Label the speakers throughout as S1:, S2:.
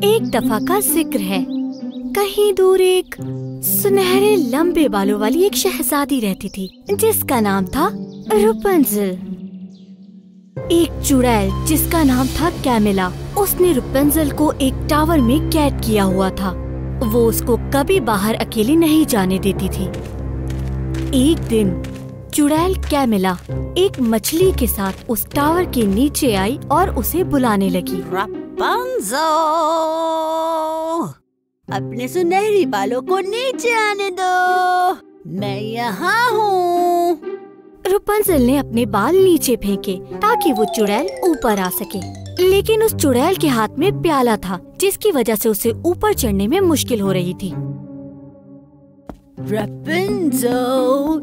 S1: एक दफा का जिक्र है। कहीं दूर एक सुनहरे लंबे बालों वाली एक शहजादी रहती थी जिसका नाम था रुपेंज़ल। एक चुड़ैल जिसका नाम था कैमिला, उसने रुपेंज़ल को एक टावर में कैद किया हुआ था। वो उसको कभी बाहर अकेली नहीं जाने देती थी। एक दिन चुड़ैल कैमिला एक मछली के साथ उस टावर के नीचे आई और उसे बुलाने लगी।
S2: रपुंज़ल, अपने सुनहरी बालों को नीचे आने दो, मैं यहाँ हूँ।
S1: रुपेंज़ल ने अपने बाल नीचे फेंके ताकि वो चुड़ैल ऊपर आ सके, लेकिन उस चुड़ैल के हाथ में प्याला था जिसकी वजह से उसे ऊपर चढ़ने में मुश्किल हो रही थी।
S2: रपुंज़ल,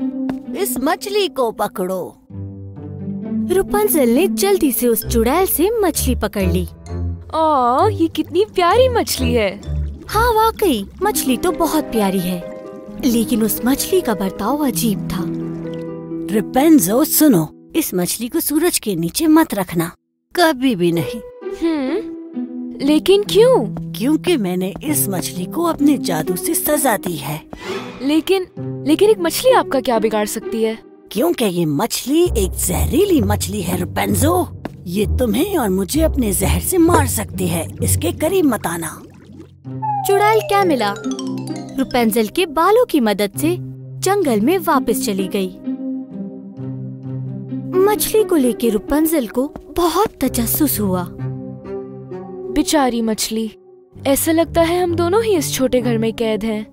S2: इस मछली को पकड़ो।
S1: रुपेंज़ल ने जल्दी से उस चुड़ैल से मछली पकड़ ली।
S3: ओह, ये कितनी प्यारी मछली है।
S1: हाँ वाकई मछली तो बहुत प्यारी है, लेकिन उस मछली का बर्ताव अजीब था।
S2: रपुंज़ल सुनो, इस मछली को सूरज के नीचे मत रखना, कभी भी नहीं।
S3: लेकिन क्यों?
S2: क्योंकि मैंने इस मछली को अपने जादू से सजा दी है।
S3: लेकिन एक मछली आपका क्या बिगाड़ सकती है?
S2: क्योंकि ये मछली एक जहरीली मछली है रुपेंज़ल। ये तुम्हें और मुझे अपने जहर से मार सकती है, इसके करीब मत आना।
S1: चुड़ैल कैमिला रुपेंज़ल के बालों की मदद से जंगल में वापस चली गई। मछली को लेकर रुपेंज़ल को बहुत तजस्सुस हुआ।
S3: बेचारी मछली, ऐसा लगता है हम दोनों ही इस छोटे घर में कैद हैं।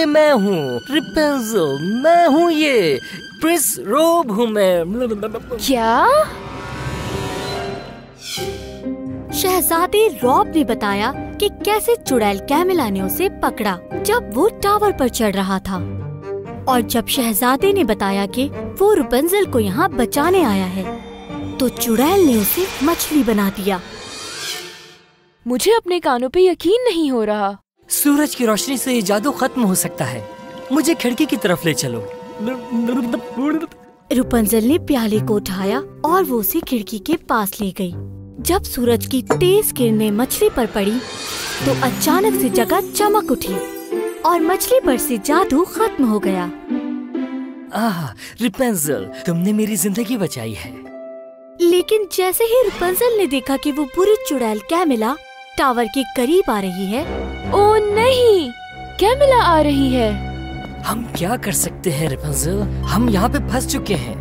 S4: मैं हूँ रपुंज़ल, मैं हूँ ये प्रिंस रोब हूँ मैं।
S3: क्या?
S1: शहजादे रॉब ने बताया कि कैसे चुड़ैल कैमिला ने उसे पकड़ा जब वो टावर पर चढ़ रहा था, और जब शहजादे ने बताया कि वो रुपेंज़ल को यहाँ बचाने आया है तो चुड़ैल ने उसे मछली बना दिया।
S3: मुझे अपने कानों पे यकीन नहीं हो रहा।
S4: सूरज की रोशनी से ये जादू खत्म हो सकता है। मुझे खिड़की की तरफ ले चलो।
S1: रुपेंज़ल ने प्याले को उठाया और वो उसे खिड़की के पास ले गई। जब सूरज की तेज किरणें मछली पर पड़ी तो अचानक से जगह चमक उठी और मछली पर से जादू खत्म हो गया।
S4: रुपेंज़ल, तुमने मेरी जिंदगी बचाई है।
S1: लेकिन जैसे ही रुपेंज़ल ने देखा कि वो बुरी चुड़ैल कैमिला टावर के करीब आ रही है।
S3: ओह नहीं, कैमिला आ रही है।
S4: हम क्या कर सकते हैं रुपेंज़ल? हम यहाँ पे फंस चुके हैं।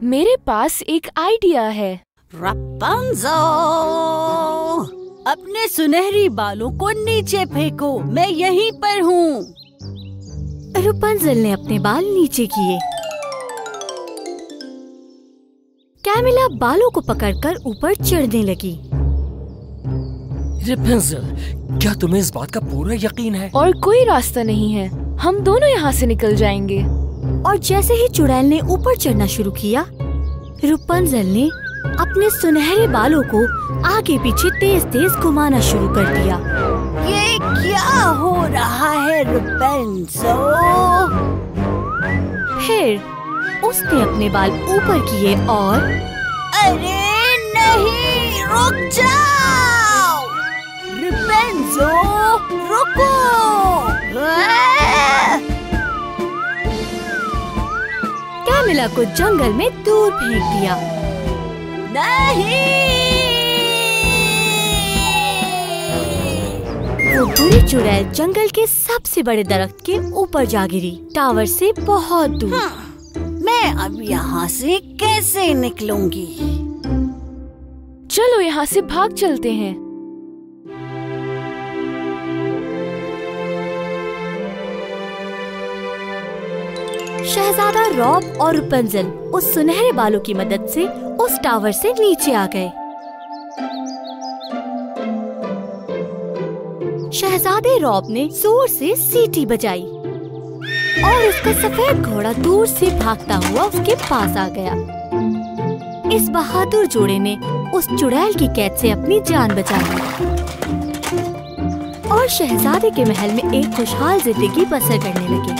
S3: मेरे पास एक आइडिया है।
S2: रपुंज़ल, अपने सुनहरी बालों को नीचे फेंको, मैं यहीं पर हूँ।
S1: रुपेंज़ल ने अपने बाल नीचे किए। कैमिला बालों को पकड़कर ऊपर चढ़ने लगी।
S4: रुपेंज़ल, क्या तुम्हें इस बात का पूरा यकीन है?
S3: और कोई रास्ता नहीं है, हम दोनों यहाँ से निकल जाएंगे।
S1: और जैसे ही चुड़ैल ने ऊपर चढ़ना शुरू किया, रुपेंज़ल ने अपने सुनहरे बालों को आगे पीछे तेज तेज घुमाना शुरू कर दिया।
S2: ये क्या हो रहा है रुपेंज़ल?
S1: फिर उसने अपने बाल ऊपर किए और
S2: अरे नहीं, रुक जाओ रुपेंज़ल, रुको।
S1: कैमिला को जंगल में दूर फेंक दिया।
S2: नहीं,
S1: वो बुरी चुड़ैल जंगल के सबसे बड़े दरख्त के ऊपर जा गिरी, टावर से बहुत दूर।
S2: मैं अब यहाँ से कैसे निकलूंगी?
S3: चलो यहाँ से भाग चलते हैं।
S1: शहजादा रॉब और रुपेंज़ल उस सुनहरे बालों की मदद से उस टावर से नीचे आ गए। शहजादे रॉब ने जोर से सीटी बजाई और उसका सफेद घोड़ा दूर से भागता हुआ उसके पास आ गया। इस बहादुर जोड़े ने उस चुड़ैल की कैद से अपनी जान बचा ली और शहजादे के महल में एक खुशहाल जिंदगी बसर करने लगे।